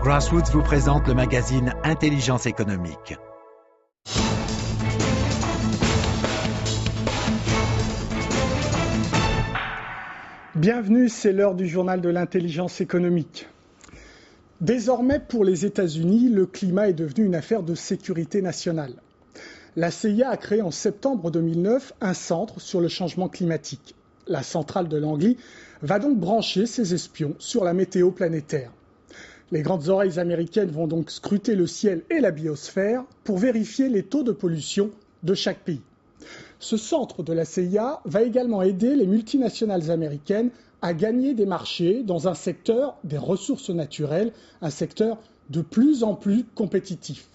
Grassroots vous présente le magazine Intelligence économique. Bienvenue, c'est l'heure du journal de l'intelligence économique. Désormais, pour les États-Unis, le climat est devenu une affaire de sécurité nationale. La CIA a créé en septembre 2009 un centre sur le changement climatique. La centrale de Langley va donc brancher ses espions sur la météo planétaire. Les grandes oreilles américaines vont donc scruter le ciel et la biosphère pour vérifier les taux de pollution de chaque pays. Ce centre de la CIA va également aider les multinationales américaines à gagner des marchés dans un secteur des ressources naturelles, un secteur de plus en plus compétitif.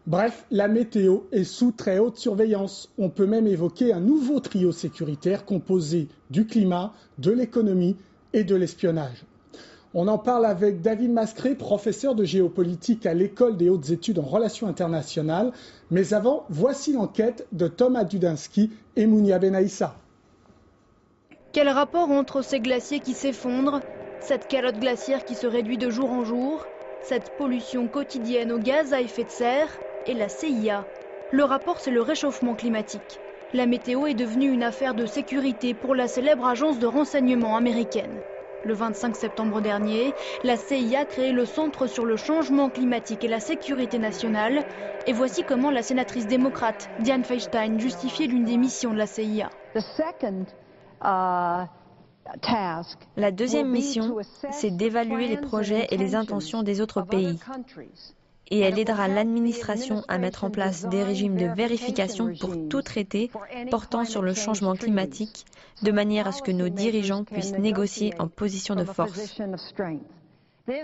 Bref, la météo est sous très haute surveillance. On peut même évoquer un nouveau trio sécuritaire composé du climat, de l'économie et de l'espionnage. On en parle avec David Mascret, professeur de géopolitique à l'École des hautes études en relations internationales. Mais avant, voici l'enquête de Thomas Dudinsky et Mounia Benaïssa. Quel rapport entre ces glaciers qui s'effondrent, cette calotte glaciaire qui se réduit de jour en jour, cette pollution quotidienne aux gaz à effet de serre et la CIA? Le rapport, c'est le réchauffement climatique. La météo est devenue une affaire de sécurité pour la célèbre agence de renseignement américaine. Le 25 septembre dernier, la CIA a créé le Centre sur le changement climatique et la sécurité nationale. Et voici comment la sénatrice démocrate Dianne Feinstein justifiait l'une des missions de la CIA. La deuxième mission, c'est d'évaluer les projets et les intentions des autres pays. Et elle aidera l'administration à mettre en place des régimes de vérification pour tout traité portant sur le changement climatique, de manière à ce que nos dirigeants puissent négocier en position de force.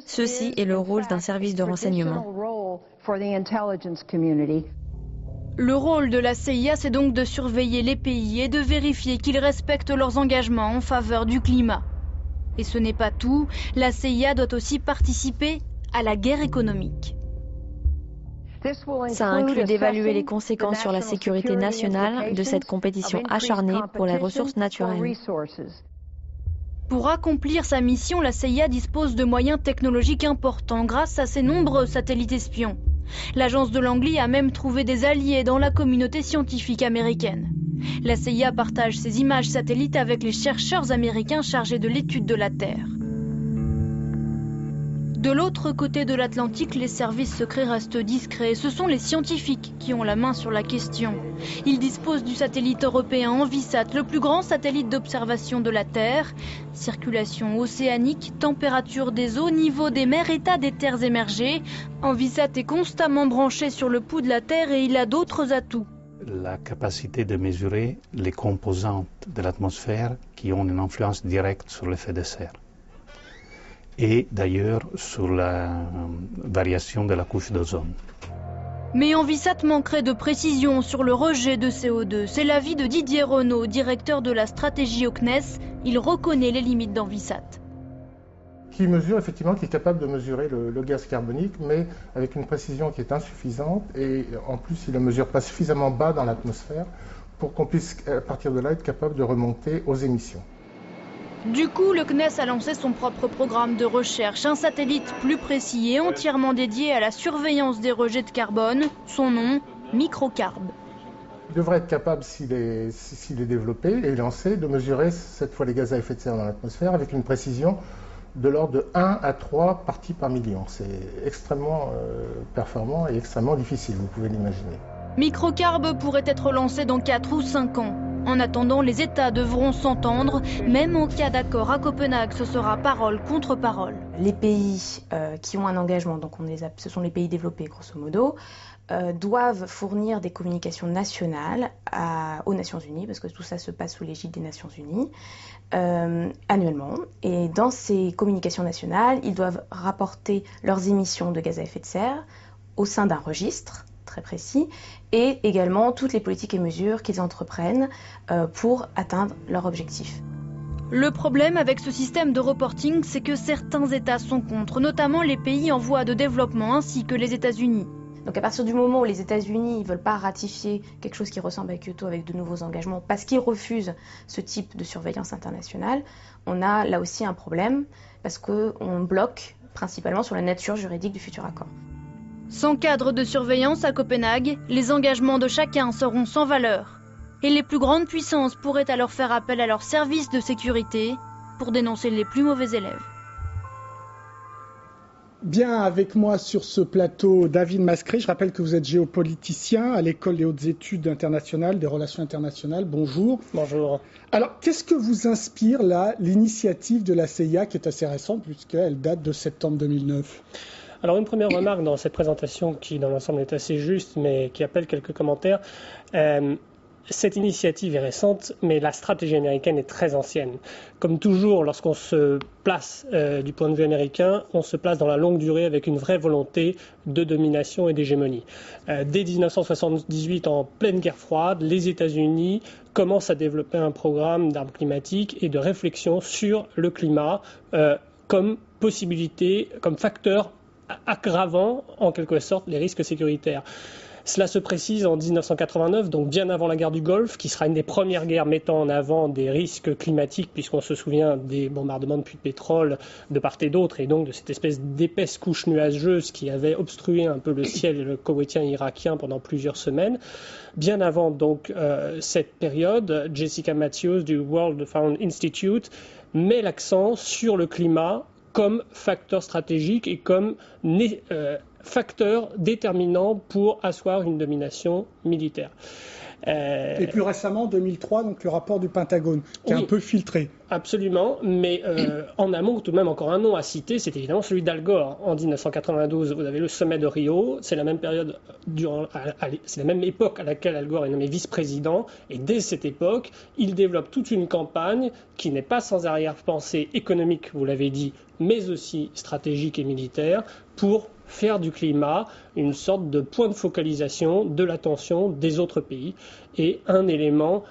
Ceci est le rôle d'un service de renseignement. Le rôle de la CIA, c'est donc de surveiller les pays et de vérifier qu'ils respectent leurs engagements en faveur du climat. Et ce n'est pas tout, la CIA doit aussi participer à la guerre économique. Ça inclut d'évaluer les conséquences sur la sécurité nationale de cette compétition acharnée pour les ressources naturelles. Pour accomplir sa mission, la CIA dispose de moyens technologiques importants grâce à ses nombreux satellites espions. L'agence de Langley a même trouvé des alliés dans la communauté scientifique américaine. La CIA partage ses images satellites avec les chercheurs américains chargés de l'étude de la Terre. De l'autre côté de l'Atlantique, les services secrets restent discrets. Ce sont les scientifiques qui ont la main sur la question. Ils disposent du satellite européen Envisat, le plus grand satellite d'observation de la Terre. Circulation océanique, température des eaux, niveau des mers, état des terres émergées. Envisat est constamment branché sur le pouls de la Terre et il a d'autres atouts. La capacité de mesurer les composantes de l'atmosphère qui ont une influence directe sur l'effet de serre. Et d'ailleurs sur la variation de la couche d'ozone. Mais Envisat manquerait de précision sur le rejet de CO2. C'est l'avis de Didier Renaud, directeur de la stratégie au CNES. Il reconnaît les limites d'Envisat. Qui mesure effectivement, qui est capable de mesurer le gaz carbonique, mais avec une précision qui est insuffisante. Et en plus, il ne le mesure pas suffisamment bas dans l'atmosphère pour qu'on puisse, à partir de là, être capable de remonter aux émissions. Du coup, le CNES a lancé son propre programme de recherche, un satellite plus précis et entièrement dédié à la surveillance des rejets de carbone. Son nom, Microcarb. Il devrait être capable, s'il est développé et lancé, de mesurer cette fois les gaz à effet de serre dans l'atmosphère avec une précision de l'ordre de 1 à 3 parties par million. C'est extrêmement performant et extrêmement difficile, vous pouvez l'imaginer. Microcarb pourrait être lancé dans 4 ou 5 ans. En attendant, les États devront s'entendre. Même en cas d'accord à Copenhague, ce sera parole contre parole. Les pays qui ont un engagement, donc ce sont les pays développés grosso modo, doivent fournir des communications nationales aux Nations Unies, parce que tout ça se passe sous l'égide des Nations Unies, annuellement. Et dans ces communications nationales, ils doivent rapporter leurs émissions de gaz à effet de serre au sein d'un registre très précis, et également toutes les politiques et mesures qu'ils entreprennent pour atteindre leur objectif. Le problème avec ce système de reporting, c'est que certains États sont contre, notamment les pays en voie de développement ainsi que les États-Unis. Donc à partir du moment où les États-Unis ne veulent pas ratifier quelque chose qui ressemble à Kyoto avec de nouveaux engagements parce qu'ils refusent ce type de surveillance internationale, on a là aussi un problème parce qu'on bloque principalement sur la nature juridique du futur accord. Sans cadre de surveillance à Copenhague, les engagements de chacun seront sans valeur. Et les plus grandes puissances pourraient alors faire appel à leurs services de sécurité pour dénoncer les plus mauvais élèves. Bien avec moi sur ce plateau, David Mascret. Je rappelle que vous êtes géopoliticien à l'École des hautes études internationales, des relations internationales. Bonjour. Bonjour. Alors, qu'est-ce que vous inspire là l'initiative de la CIA qui est assez récente puisqu'elle date de septembre 2009 ? Alors une première remarque dans cette présentation qui dans l'ensemble est assez juste mais qui appelle quelques commentaires. Cette initiative est récente, mais la stratégie américaine est très ancienne. Comme toujours, lorsqu'on se place du point de vue américain, on se place dans la longue durée avec une vraie volonté de domination et d'hégémonie. Dès 1978, en pleine guerre froide, les États-Unis commencent à développer un programme d'armes climatiques et de réflexion sur le climat comme possibilité, comme facteur aggravant en quelque sorte les risques sécuritaires. Cela se précise en 1989, donc bien avant la guerre du Golfe, qui sera une des premières guerres mettant en avant des risques climatiques, puisqu'on se souvient des bombardements de puits de pétrole de part et d'autre, et donc de cette espèce d'épaisse couche nuageuse qui avait obstrué un peu le ciel koweïtien et irakien pendant plusieurs semaines. Bien avant donc cette période, Jessica Matthews du World Fund Institute met l'accent sur le climat comme facteur stratégique et comme facteur déterminant pour asseoir une domination militaire. Et plus récemment, en 2003, donc le rapport du Pentagone, qui est un peu filtré. Absolument, mais en amont, tout de même encore un nom à citer, c'est évidemment celui d'Al Gore. En 1992, vous avez le sommet de Rio, c'est la même période, c'est la même époque à laquelle Al Gore est nommé vice-président, et dès cette époque, il développe toute une campagne qui n'est pas sans arrière-pensée économique, vous l'avez dit, mais aussi stratégique et militaire, pour faire du climat une sorte de point de focalisation de l'attention des autres pays et un élément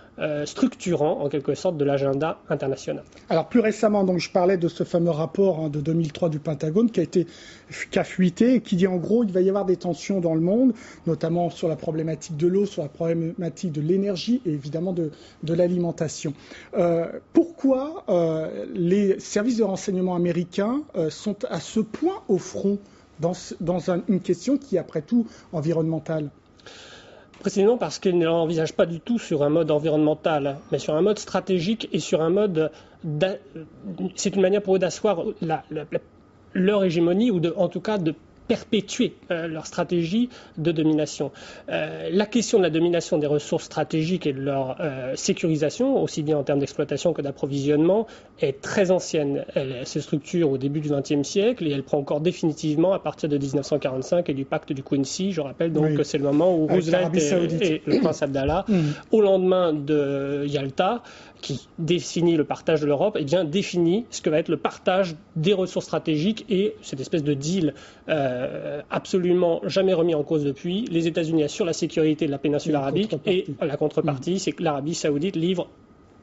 structurant en quelque sorte de l'agenda international. Alors plus récemment, donc, je parlais de ce fameux rapport de 2003 du Pentagone qui a fuité et qui dit en gros il va y avoir des tensions dans le monde, notamment sur la problématique de l'eau, sur la problématique de l'énergie et évidemment de l'alimentation. Pourquoi les services de renseignement américains sont à ce point au front dans une question qui est après tout environnementale? Précisément parce qu'ils ne l'envisagent pas du tout sur un mode environnemental, mais sur un mode stratégique et sur un mode... C'est une manière pour eux d'asseoir leur hégémonie ou en tout cas de perpétuer leur stratégie de domination. La question de la domination des ressources stratégiques et de leur sécurisation, aussi bien en termes d'exploitation que d'approvisionnement, est très ancienne. Elle se structure au début du XXe siècle et elle prend encore définitivement à partir de 1945 et du pacte du Quincy. Je rappelle donc que c'est le moment où Roosevelt et le prince Abdallah, au lendemain de Yalta, qui définit le partage de l'Europe, eh bien définit ce que va être le partage des ressources stratégiques et cette espèce de deal absolument jamais remis en cause depuis. Les États-Unis assurent la sécurité de la péninsule arabique et la contrepartie, c'est que l'Arabie saoudite livre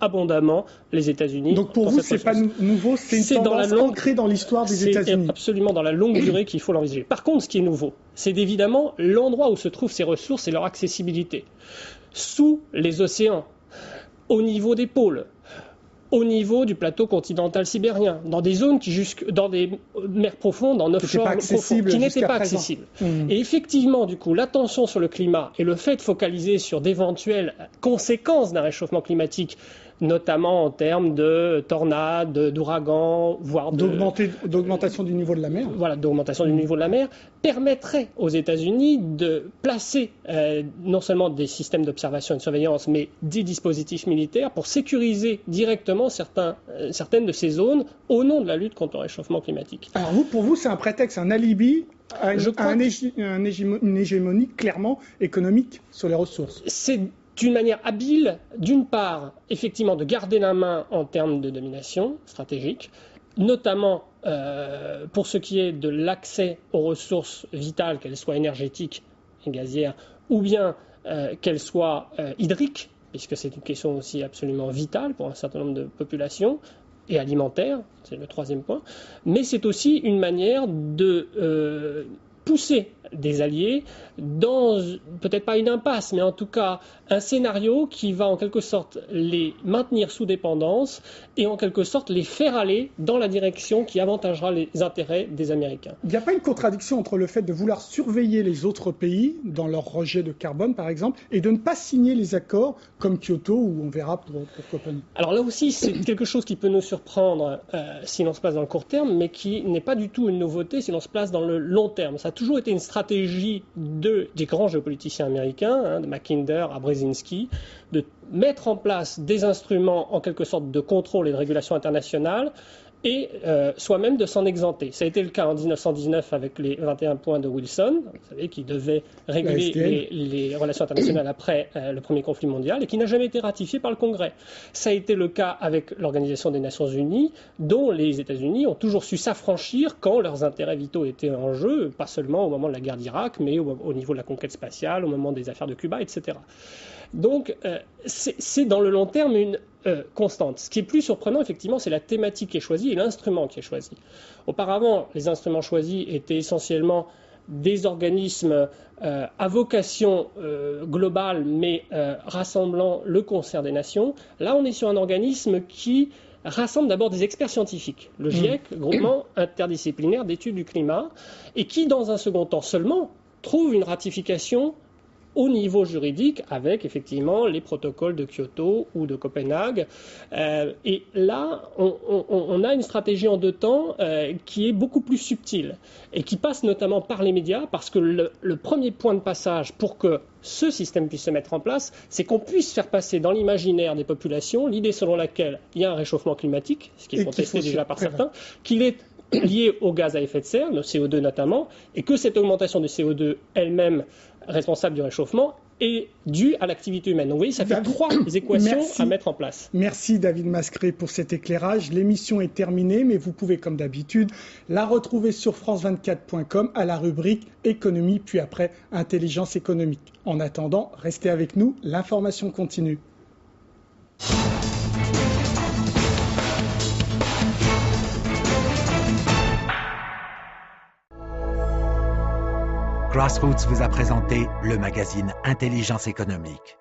abondamment les États-Unis. Donc pour vous, c'est pas nouveau, c'est une tendance ancrée dans l'histoire des États-Unis. C'est absolument dans la longue durée qu'il faut l'envisager. Par contre, ce qui est nouveau, c'est évidemment l'endroit où se trouvent ces ressources et leur accessibilité. Sous les océans, au niveau des pôles, au niveau du plateau continental sibérien, dans des zones dans des mers profondes, en offshore profondes, qui n'étaient pas accessibles. Et effectivement, du coup, l'attention sur le climat et le fait de focaliser sur d'éventuelles conséquences d'un réchauffement climatique, notamment en termes de tornades, d'ouragans, voire d'augmentation du niveau de la mer. Voilà, d'augmentation du niveau de la mer, permettrait aux États-Unis de placer non seulement des systèmes d'observation et de surveillance, mais des dispositifs militaires pour sécuriser directement certaines de ces zones au nom de la lutte contre le réchauffement climatique. Alors pour vous, c'est un prétexte, un alibi à une hégémonie clairement économique sur les ressources. C'est d'une manière habile, d'une part, effectivement, de garder la main en termes de domination stratégique, notamment pour ce qui est de l'accès aux ressources vitales, qu'elles soient énergétiques et gazières, ou bien qu'elles soient hydriques, puisque c'est une question aussi absolument vitale pour un certain nombre de populations, et alimentaire, c'est le troisième point, mais c'est aussi une manière de pousser des alliés dans, peut-être pas une impasse, mais en tout cas un scénario qui va en quelque sorte les maintenir sous dépendance et en quelque sorte les faire aller dans la direction qui avantagera les intérêts des Américains. Il n'y a pas une contradiction entre le fait de vouloir surveiller les autres pays dans leur rejet de carbone, par exemple, et de ne pas signer les accords comme Kyoto, où on verra pour Copenhague. Alors là aussi, c'est quelque chose qui peut nous surprendre si l'on se place dans le court terme, mais qui n'est pas du tout une nouveauté si l'on se place dans le long terme. Ça a toujours été une stratégie des grands géopoliticiens américains, de Mackinder à Brzezinski, de mettre en place des instruments en quelque sorte de contrôle et de régulation internationale et soi-même de s'en exempter. Ça a été le cas en 1919 avec les 21 points de Wilson, vous savez, qui devait réguler les relations internationales après le premier conflit mondial et qui n'a jamais été ratifié par le Congrès. Ça a été le cas avec l'Organisation des Nations Unies, dont les États-Unis ont toujours su s'affranchir quand leurs intérêts vitaux étaient en jeu, pas seulement au moment de la guerre d'Irak, mais au niveau de la conquête spatiale, au moment des affaires de Cuba, etc. Donc, c'est dans le long terme une constante. Ce qui est plus surprenant, effectivement, c'est la thématique qui est choisie et l'instrument qui est choisi. Auparavant, les instruments choisis étaient essentiellement des organismes à vocation globale, mais rassemblant le concert des nations. Là, on est sur un organisme qui rassemble d'abord des experts scientifiques, le GIEC, Groupement interdisciplinaire d'études du climat, et qui, dans un second temps seulement, trouve une ratification au niveau juridique avec effectivement les protocoles de Kyoto ou de Copenhague. Et là, on a une stratégie en deux temps qui est beaucoup plus subtile et qui passe notamment par les médias parce que le premier point de passage pour que ce système puisse se mettre en place, c'est qu'on puisse faire passer dans l'imaginaire des populations l'idée selon laquelle il y a un réchauffement climatique, ce qui est contesté déjà par certains, qu'il est lié au gaz à effet de serre, le CO2 notamment, et que cette augmentation du CO2 elle-même responsable du réchauffement est due à l'activité humaine. Donc vous voyez, ça fait trois équations à mettre en place. Merci David Mascret pour cet éclairage. L'émission est terminée, mais vous pouvez comme d'habitude la retrouver sur france24.com à la rubrique économie, puis après intelligence économique. En attendant, restez avec nous, l'information continue. Crossroads vous a présenté le magazine Intelligence économique.